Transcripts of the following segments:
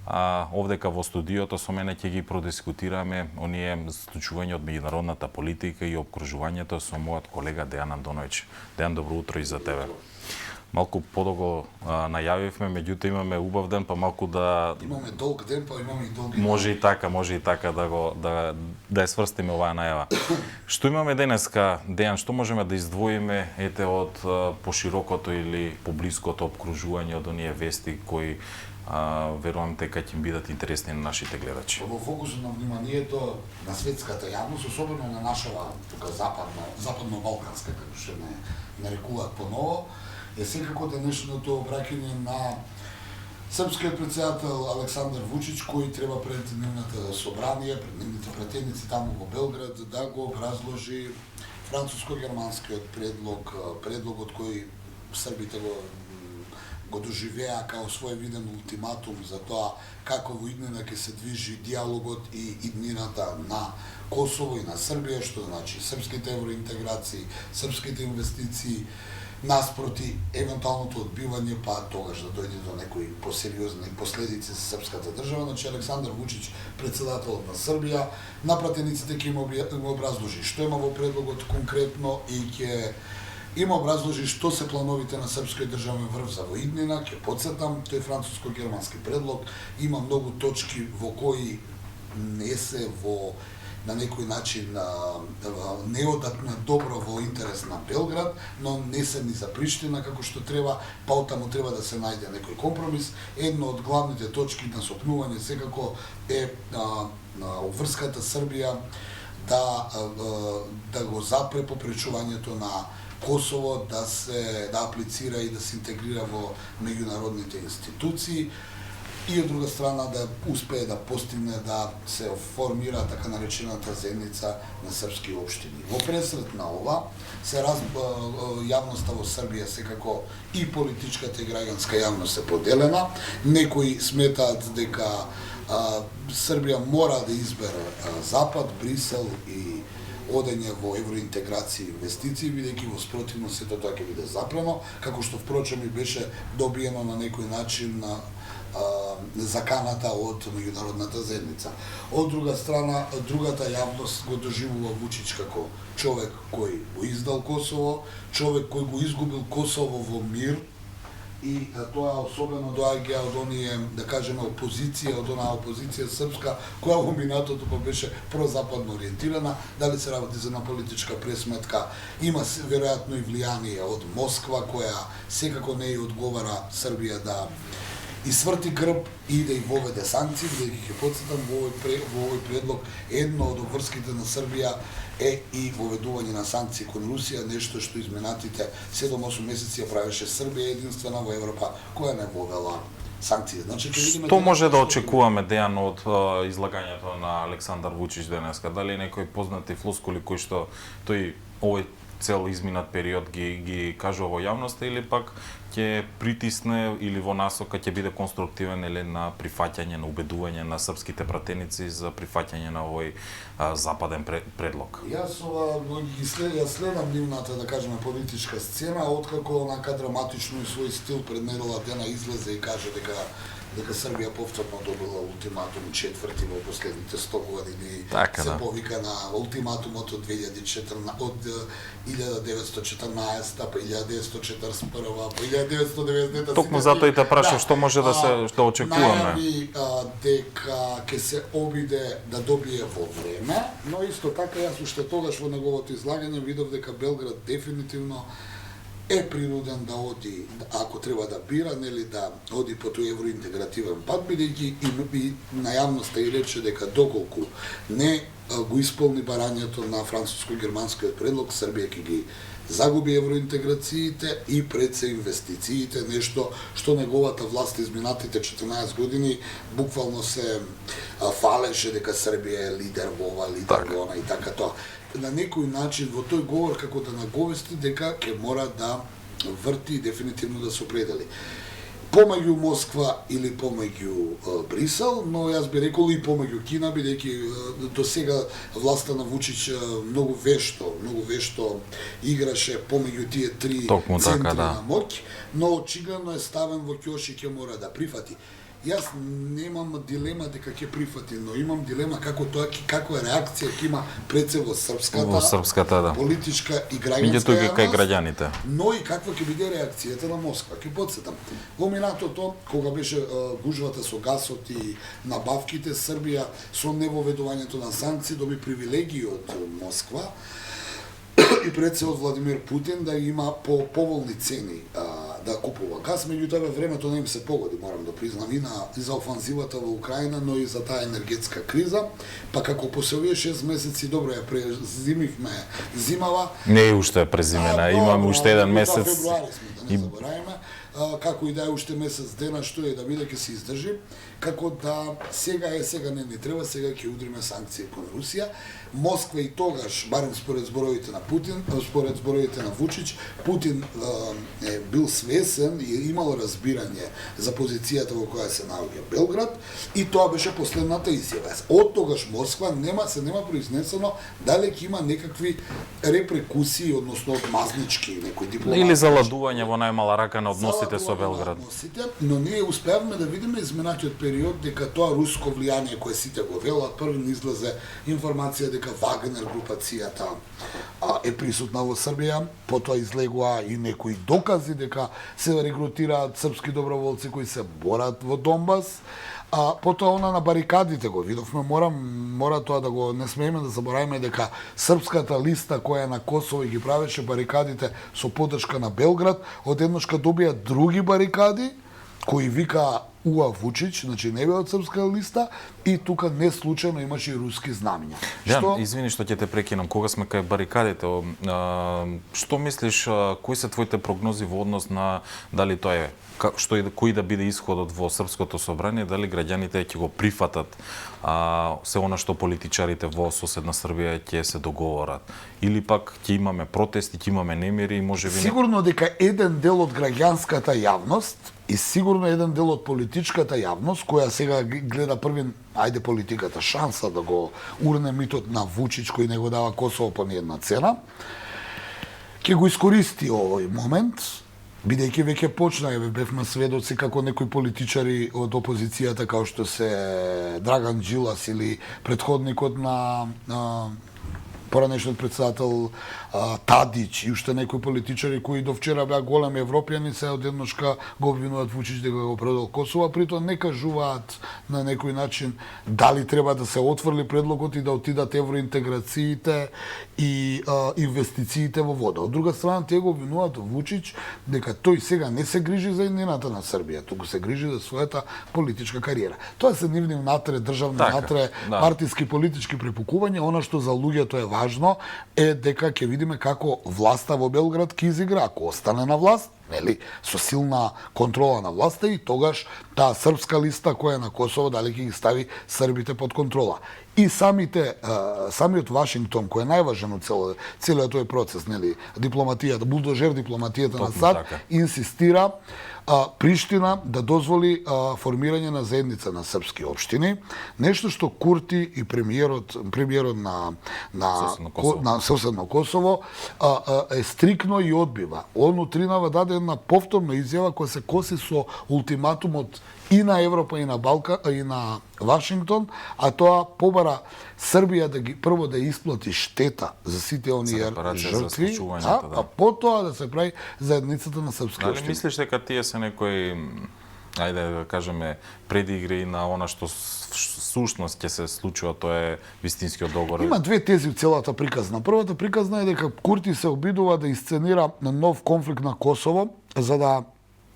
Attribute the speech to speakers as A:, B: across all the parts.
A: Овдека во студиото со мене ќе ги продискутираме оние случувања од меѓународната политика и обкружувањето со мојот колега Дејан Андоновиќ. Дејан, добро утро и за тебе. Малку подолго најавивме, меѓутоа имаме убав ден, па малку да
B: имаме долг ден, па имаме и долги.
A: Може и така да ја сврстиме оваа најава. Што имаме денеска, Дејан, што можеме да издвоиме од поширокото или поблиското обкружување од оние вести кои верувам дека ќе бидат интересни на нашите гледачи.
B: Во фокусот на вниманието на светската јавност, особено на нашава тука западно-балканска, како што не нарекуваат поново, е секако денешното обраќање на српскиот претседател Александар Вучич, кој треба пред нивната собрание, пред нивните пратеници таму во Белград, да го образложи француско-германскиот предлогот кој србите го доживеа као свој виден ултиматум за тоа како во иднина ќе се движи диалогот и иднината на Косово и на Србија, што значи српските евроинтеграции, српските инвестиции, наспроти евентуалното одбивање, па тогаш да дојде до некои посериозни последици за српската држава. Значи Александар Вучич, председателот на Србија, на пратениците ќе им образложи што има во предлогот конкретно и ќе им образложи што се плановите на српскиот државен врв за воиднина. Ќе потсетам, тој француско-германски предлог има многу точки во кои не се на некој начин неодатно добро во интерес на Белград, но не се ни за Приштина како што треба, па оттаму треба да се најде некој компромис. Едно од главните точки на сопнување секако е врската Србија да го запре попречувањето на Косово да аплицира и да се интегрира во меѓународните институции и од друга страна да успее да постигне да се формира така наречената заедница на српски општини. Во пресред на ова јавноста во Србија секако и политичката и граѓанска јавност е поделена. Некои сметаат дека Србија мора да избере Запад, Брисел и одење во евроинтеграција и инвестиции, бидејќи во спротивно сето тоа ќе биде запрено, како што впрочем и беше добиено на некој начин заканата од меѓународната заедница. Од друга страна, другата јавност го доживува Вучич како човек кој го издал Косово, човек кој го изгубил Косово во мир, и тоа особено доаѓа од оние, да кажеме, опозиција, од онаа опозиција српска, која во минатото беше прозападно ориентирана, дали се работи за една политичка пресметка, има веројатно и влијание од Москва, која секако не ја одговара Србија да сврти грб и да ја воведе санкции, бидејќи ќе потсетам во овој предлог едно од обврските на Србија е и воведување на санкции кон Русија, нешто што изминатите 7-8 месеци ја правеше Србија единствена во Европа која не вовела санкции. Значи,
A: што може да очекуваме, Дејан, од излагањето на Александар Вучич денеска? Дали некои познати флоскули кои што тој овој цел изминат период ги кажува во јавноста или пак ќе притисне или во насока ќе биде конструктивен или на прифаќање, на убедување на српските пратеници за прифаќање на овој западен предлог?
B: Јас следам нивната, да кажеме, политичка сцена, откако онака драматично и свој стил пред недела дена излезе и каже дека Србија повторно добила ултиматум четврти во последните 100 години.
A: Така,
B: се повика на ултиматумот од 1914, па 1941, па 1990.
A: Токму затоа и те прашав што може да се очекуваме.
B: Најави дека ќе се обиде да добие во време, но исто така јас уште тогаш во неговото излагање видов дека Белград дефинитивно е принуден да оди, ако треба да бира, нели да оди по тој евроинтегративен пат, бидејќи и на јавноста и рече дека доколку не го исполни барањето на француско-германскиот предлог, Србија ќе ги загуби евроинтеграциите и пред се инвестициите, нешто што неговата власт изминатите 14 години буквално се фалеше дека Србија е лидер во ова, лидер во она и така тоа. На некој начин во тој говор како да наговести дека ќе мора да врти и дефинитивно да се определи помеѓу Москва или помеѓу Брисел, но јас би рекол и помеѓу Кина, бидејќи до сега власта на Вучич многу вешто играше помеѓу тие три центри на моќ, но очигледно е ставен во ќош и ќе мора да прифати. Јас немам дилема дека ќе прифати, но имам дилема каква реакција ќе има пред се во
A: српската, да.
B: Политичка и граѓанска
A: Меѓутоа кај граѓаните.
B: но и каква ќе биде реакцијата на Москва. Ќе потсетам, во минатото, кога беше гужвата со гасот и набавките, Србија со невоведувањето на санкции доби привилегии од Москва и пред се од Владимир Путин да има по поволни цени да купува газ, меѓутоа времето не им се погоди, морам да признам, и за офанзивата во Украина, но и за таа енергетска криза, па како по овие 6 месеци добро ја презимивме зимава.
A: Не е уште презимена, имаме уште еден месец.
B: Февруари сме, да не забораваме, како и да е уште месец дена, што е да биде ќе се издржи, како да сега не ни треба, сега ќе удриме санкции кон Русија. Москва и тогаш, барем според зборовите на Путин, според зборовите на Вучич, Путин е бил свесен и имал разбирање за позицијата во која се наоѓа Белград и тоа беше последната изјава. Од тогаш Москва нема произнесено дали ќе има некакви репрекусии, односно мазнички, некои дипломатски
A: Или заладување во најмала рака на односите со Белград.
B: Но ние успеавме да видиме изминатиот период дека тоа руско влијание кое сите го велат, првен излезе информација дека Вагнер групацијата е присутна во Србија, потоа излегува и некои докази дека се регрутираат српски доброволци кои се борат во Донбас. Потоа она на барикадите го видовме, мора тоа да го не смееме да забораваме дека српската листа која е на Косово и ги правеше барикадите со поддршка на Белград, одеднашка добија други барикади кои вика Уа Вучич, значи не бе од српска листа, и тука не случајно имаше и руски знамиња.
A: Јан, извини што ќе те прекинам, кога сме кај барикадите, што мислиш, кои се твоите прогнози во однос на дали тоа е кој да биде исходот во Српското собрание, дали граѓаните ќе го прифатат се она што политичарите во соседна Србија ќе се договорат, или пак ќе имаме протести, ќе имаме немири и можеби
B: Сигурно дека еден дел од граѓанската јавност и сигурно еден дел од политичката јавност, која сега гледа првин, ајде политиката, шанса да го урне митот на Вучич, кој не го дава Косово по ниедна цена, ќе го искористи овој момент, бидејќи веќе почна, бевме сведоци како некои политичари од опозицијата, како што се Драган Джилас или предходникот на поранешниот председател Тадич и уште некои политичари кои до вчера беа големи европјани, се одеднашка го обвинуваат Вучич дека го предал Косово, притоа не кажуваат на некој начин дали треба да се отфрли предлогот и да отидат евроинтеграциите и инвестициите во вода. Од друга страна, тие го обвинуваат Вучич дека тој сега не се грижи за еднината на Србија, туку се грижи за својата политичка кариера. Тоа се нивни внатре државни, внатре партиски политички препукувања. Она што за луѓето е важно е дека ќе видиме како власта во Белград ќе изигра, ако остане на власт, нели, со силна контрола на власта, и тогаш таа српска листа која е на Косово дали ќе ги стави србите под контрола. И самиот Вашингтон, кој е најважен од целиот тој процес, нели, дипломатијата, булдожер дипломатијата на САД, инсистира Приштина да дозволи формирање на заедница на српски општини, нешто што Курти и премиерот на соседно Косово е стрикно и одбива. Он утринава даде една повторна изјава која се коси со ултиматумот и на Европа, и на Балкан, и на Вашингтон, а тоа побара Србија да ги прво да исплати штета за сите оние жртви, а потоа да се прави заедницата на српски општини.
A: Дали мислиш дека тие се некои, ајде да кажеме, предигри на она што сушност ќе се случува, тоа е вистинскиот договор?
B: Има две тези од целата приказна. Првата приказна е дека Курти се обидува да исценира на нов конфликт на Косово, за да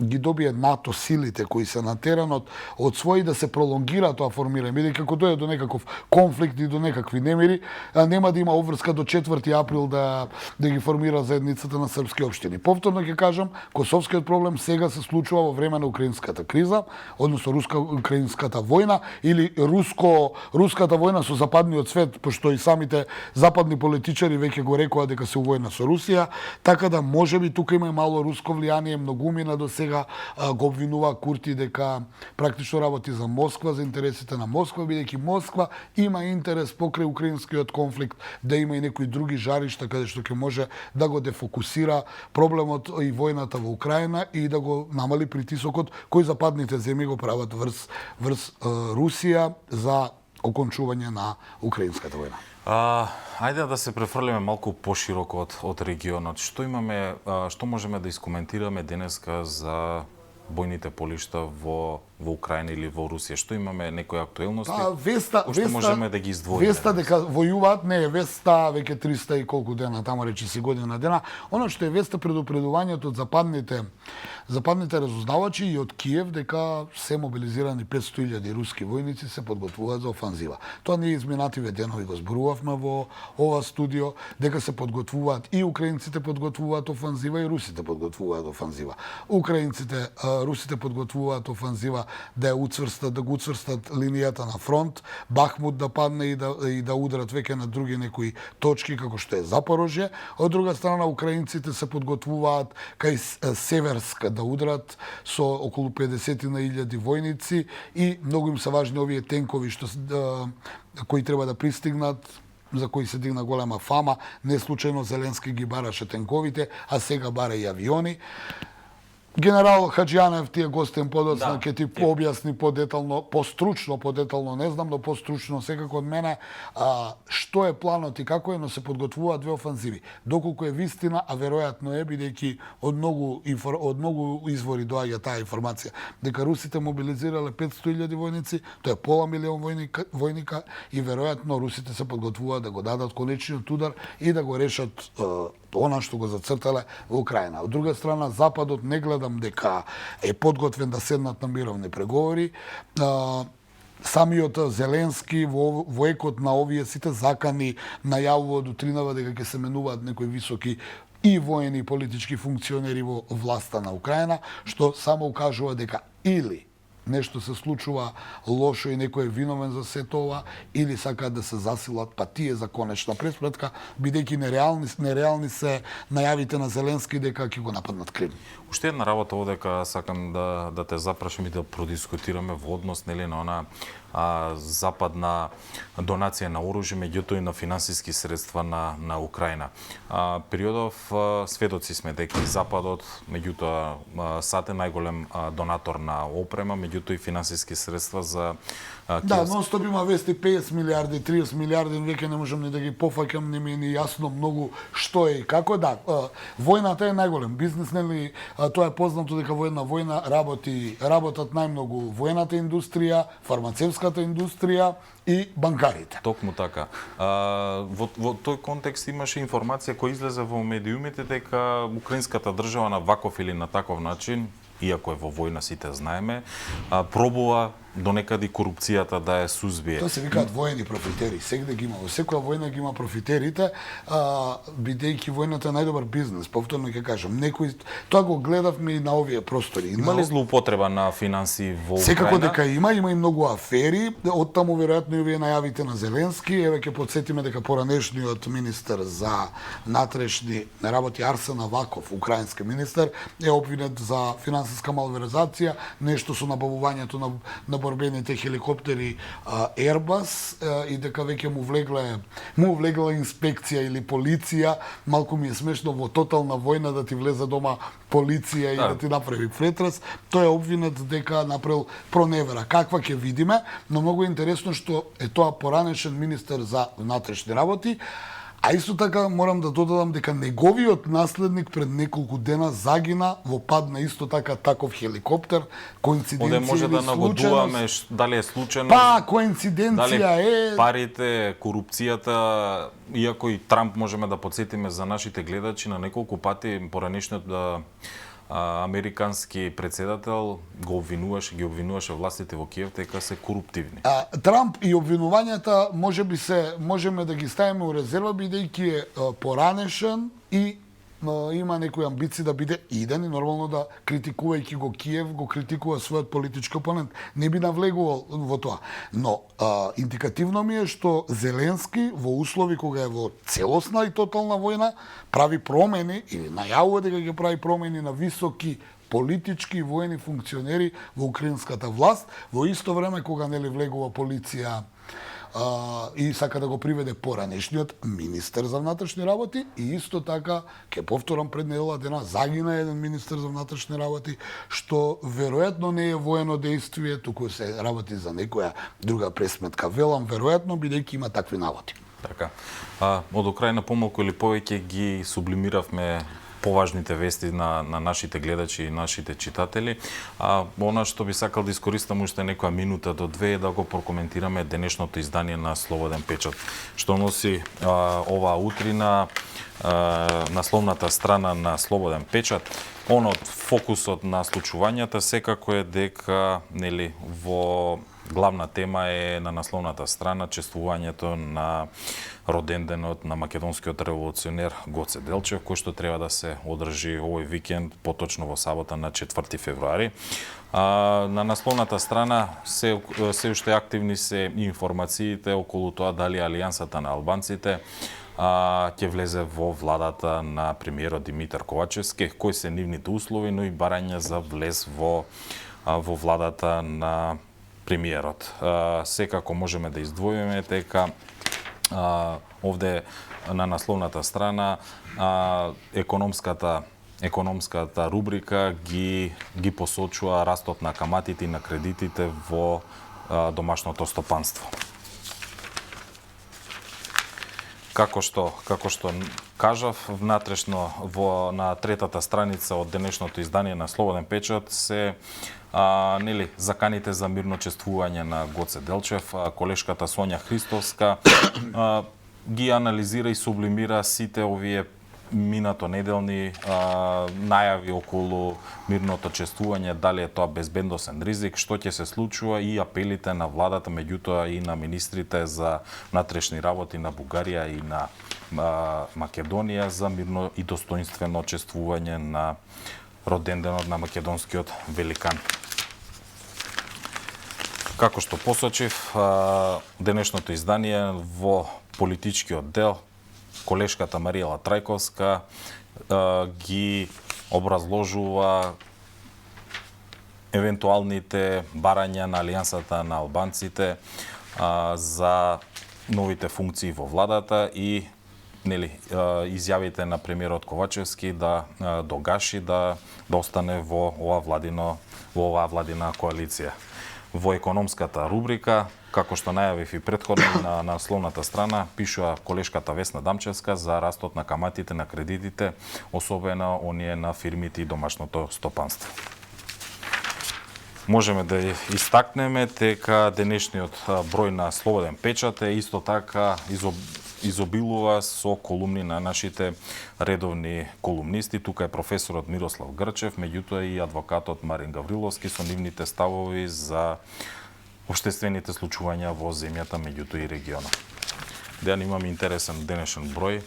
B: ги добие НАТО силите кои се на теренот од своји да се пролонгира тоа формирање, бидејќи како дојде до некаков конфликт и до некакви немири, нема да има обврска до 4 април да ги формира заедницата на српски општини. Повторно ќе кажам, косовскиот проблем сега се случува во време на украинската криза, односно руска-украинската војна или руската војна со западниот свет, пошто и самите западни политичари веќе го рекоа дека се увојна со Русија, така да можеби тука има и мало руско влијание, многумина до сега сега го обвинува Курти дека практично работи за Москва, за интересите на Москва, бидејќи Москва има интерес покрај украинскиот конфликт да има и некои други жаришта каде што ќе може да го дефокусира проблемот и војната во Украина и да го намали притисокот кој западните земји го прават врз Русија за окончување на украинската војна.
A: Ајде да се префрлиме малку пошироко од регионот. Што можеме да искоментираме денеска за бојните полишта во Украина или во Русија? Што имаме некои актуелности? Што можеме да ги издвоиме?
B: Веста дека војуваат не е веста веќе 300 и колку дена, таму речи си година дена. Оно што е веста предупредувањето од западните разузнавачи и од Киев дека се мобилизирани 500.000 руски војници се подготвуваат за офанзива. Тоа ние изминативе денови го зборувавме во ова студио, дека се подготвуваат и украинците подготвуваат офанзива и русите подготвуваат офанзива. Русите подготвуваат офанзива да го уцврстат линијата на фронт, Бахмут да падне и да ударат веќе на други некои точки како што е Запорожје. Од друга страна украинците се подготвуваат кај Северск да удрат со околу 50.000 војници и многу им се важни овие тенкови кои треба да пристигнат, за кои се дигна голема фама. Не случајно Зеленски ги бараше тенковите, а сега бара и авиони. Генерал Хаджијанев ти е гостен подоцна, ќе ти пообјасни подетално, постручно подетално, не знам, но постручно секако од мене, што е планот и како е, но се подготвуваат две офанзиви. Доколку е вистина, а веројатно е, бидејќи од многу извори доаѓа таа информација, дека русите мобилизирале 500.000 војници, тоа е пола милион војника и веројатно русите се подготвуваат да го дадат конечниот удар и да го решат она што го зацртале во Украина. Од друга страна, Западот не гледам дека е подготвен да седнат на мировни преговори. Самиот Зеленски во екот на овие сите закани најавува од утринава дека ќе се менуваат некои високи и воени и политички функционери во власта на Украина, што само укажува дека или нешто се случува лошо и некој е виновен за сето ова, или сакаат да се засилат, па тие за конечна преспретка, бидејќи нереални се најавите на Зеленски дека ќе го нападнат Крим.
A: Уште една работа одека сакам да те запрашам и да продискутираме во однос на она западна донација на оружје, меѓутоа и на финансиски средства на Украина. Периодов сведоци сме дека и Западот, меѓутоа САД е најголем донатор на опрема, меѓутоа и финансиски средства за
B: Да, нон-стоп има вести 50 милиарди, 30 милиарди, веќе не можам ни да ги пофаќам, не ми е ни јасно многу што е и како. Да, војната е најголем бизнес, нели? Тоа е познато дека во една војна работат најмногу војната индустрија, фармацевската индустрија и банкарите.
A: Токму така. Во тој контекст имаше информација која излезе во медиумите дека украинската држава на ваков или на таков начин, иако е во војна, сите знаеме, пробува донекаде корупцијата да ја сузбие.
B: Тоа се викаат воени профитери. Сегде ги има. Во секоја војна ги има профитерите, бидејќи војната е најдобар бизнес. Повторно ќе кажам, тоа го гледавме и на овие простори.
A: Има ли злоупотреба на финанси во Украина?
B: Секако дека има и многу афери. Од таму веројатно и овие најавите на Зеленски. Еве ќе потсетиме дека поранешниот министер за внатрешни работи Арсен Аваков, украински министер, е обвинет за финансиска малверзација, нешто со набавувањето на борбените хеликоптери Airbus и дека веќе му влегла инспекција или полиција. Малку ми е смешно во тотална војна да ти влезе дома полиција и да ти направи претрес. Тој е обвинет дека направил проневера. Каква ќе видиме, но многу интересно што е тоа поранешен министер за внатрешни работи. А исто така морам да додадам дека неговиот наследник пред неколку дена загина во пад на исто така таков хеликоптер. Коинциденција или
A: може да наводуваме дали е случајно.
B: Па, коинциденција
A: е парите, корупцијата, иако и Трамп можеме да потсетиме за нашите гледачи на неколку пати поранешниот американски председател ги обвинуваше властите во Киев дека се коруптивни.
B: Трамп и обвинувањата можеме да ги ставиме у резерва бидејќи е поранешен и има некои амбиции да биде иден и нормално да критикувајќи го Киев, го критикува својот политички опонент. Не би навлегувал во тоа. Но индикативно ми е што Зеленски во услови кога е во целосна и тотална војна прави промени или најавува дека ќе прави промени на високи политички и воени функционери во украинската власт, во исто време кога нели влегува полиција и сака да го приведе поранешниот министер за внатрешни работи и исто така, ќе повторам, пред недела дена загина еден министер за внатрешни работи, што веројатно не е воено дејствие, туку се работи за некоја друга пресметка. Велам веројатно, бидејќи има такви наводи.
A: Така. Од Украина помалку или повеќе ги сублимиравме поважните вести на нашите гледачи и нашите читатели. Она што би сакал да искористам уште некоја минута до две е да го прокоментираме денешното издание на Слободен печат, што носи оваа утрина насловната страна на Слободен печат. Фокусот на случувањата секако е дека нели во главна тема е на насловната страна чествувањето на роденденот на македонскиот револуционер Гоце Делчев, кој што треба да се одржи овој викенд, поточно во сабота на 4 февруари. На насловната страна се уште активни се информациите околу тоа дали Алијансата на албанците ќе влезе во владата на премиерот Димитар Ковачевски, кои се нивните услови, но и барања за влез во владата на премиерот. Секако можеме да издвоиме дека овде на насловната страна економската рубрика ги посочува растот на каматите и на кредитите во домашното стопанство. Како што кажав, внатрешно на третата страница од денешното издание на Слободен печат се заканите за мирно чествување на Гоце Делчев. Колешката Сонја Христовска ги анализира и сублимира сите овие минато неделни најави околу мирното чествување, дали е тоа безбедносен ризик, што ќе се случува и апелите на владата, меѓутоа и на министрите за внатрешни работи на Бугарија и на Македонија за мирно и достоинствено чествување на роденденот на македонскиот великан. Како што посочив, денешното издание во политичкиот дел колешката Мариела Трајковска ги образложува евентуалните барања на Алијансата на албанците за новите функции во владата и изјавите на премиерот Ковачевски да догаши да остане во оваа владина коалиција. Во економската рубрика, како што најавив и претходно на насловната страна, пишува колешката Весна Дамчевска за растот на каматите на кредитите, особено оние на фирмите и домашното стопанство. Можеме да истакнеме дека денешниот број на Слободен печат е исто така изобилува со колумни на нашите редовни колумнисти. Тука е професорот Мирослав Грчев, меѓутоа и адвокатот Марин Гавриловски со нивните ставови за обштествените случувања во земјата, меѓутоа и регионот. Дејан, имаме интересен денешен број.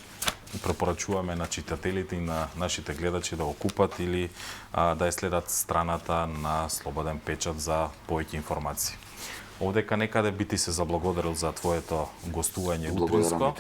A: Препорачуваме на читателите и на нашите гледачи да го купат или да ја следат страната на Слободен печат за повеќе информации. Овдека некаде би ти се заблагодарил за твоето гостување утринско.